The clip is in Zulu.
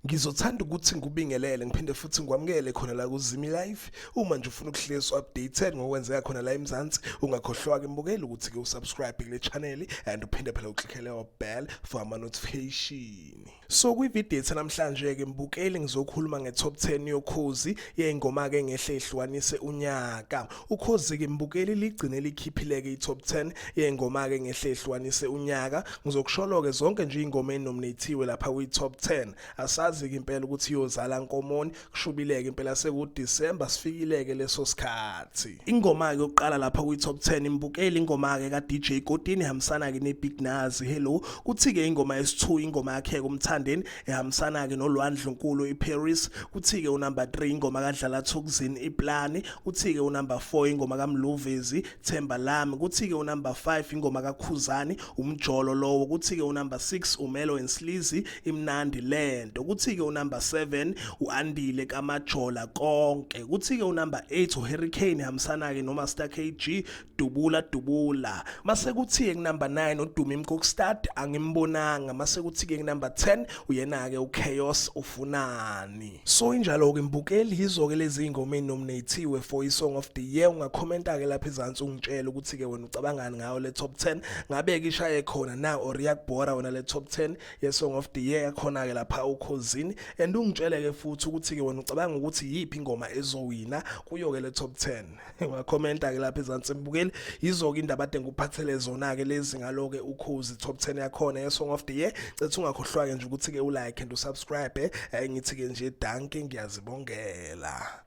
Ngizothanda ukuthi ngikubingelele ngiphinde futhi ngikwamukele khona la kuZimi Live. Uma nje ufuna ukuhlezi updated ngokwenzeka khona la eMzansi, ungakhohlwa ke mbukeli ukuthi ke usubscribe kule channel and uphinde phela uklikhe leyo bell for ama notification. So kwivideo ethu namhlanje ke mbukeli ngizokhuluma ngetop 10 yokhozi yengoma ke ngehle ihlukanise unyaka. Ukhozi ke mbukeli ligcine likhiphileke itop 10 yengoma ke ngehle ihlukanise unyaka. Ngizokusholo ke zonke nje ingoma enominatiwe lapha kwi-top 10. Asazi ke impela ukuthi yozala nkomoni kushubileke impela sekuDisember sifikileke leso sikhathi. Ingoma ke yokuqala lapha kwi-top 10 imbukeli ingoma ke ka DJ Kodini ihambisana ke neBig Nazi Hello. Kuthi ke ingoma yesi2 ingoma yakhe kumthandeni ehambisana ke noLwandle Nkulu iParis. Kuthi ke unumber 3 ingoma kadlala Thukzini iPlani. Kuthi ke unumber 4 ingoma kaMluvezi Themba Lami. Kuthi ke unumber 5 ingoma kaKhuzani umjolo lowo. Kuthi ke unumber 6 uMelo and Sleazy imnandi lento. Kuthi ke unumber 7 uAndile kaMajola konke. Kuthi ke unumber 8 uHurricane hamsana ke noMaster KG Dubula Dubula. Mase kuthi ke number 9 uDumi Mkokstad angimbonanga. Mase kuthi ke number 10 uyena ke uChaos ufunani. So injalo ke mbukeli yizo ke lezi ingoma enominatiwe for iSong of the Year. Ungakhomenta ke lapha ezantsi ungitshela ukuthi ke wena ucabangani ngayo le top 10. Ngabe ke ishaye khona na or iyakubhora wena le top 10 yeSong of the Year yakhona ke lapha ukhozini, and ungitshele ke futhi ukuthi ke wena ucabanga ukuthi yipi ingoma ezowina kuyo ke le top 10. Ungakhomenta ke lapha ezantsi mbukeli yizo ke indaba ade ngikuphathele zona ke lezi ngaloke ukhozi top 10 yakhona yeSong of the Year. Cethu ungakhohlwa ke nje ukuthi ke ulike and usubscribe. Ngithi ke nje danke ngiyazibongela.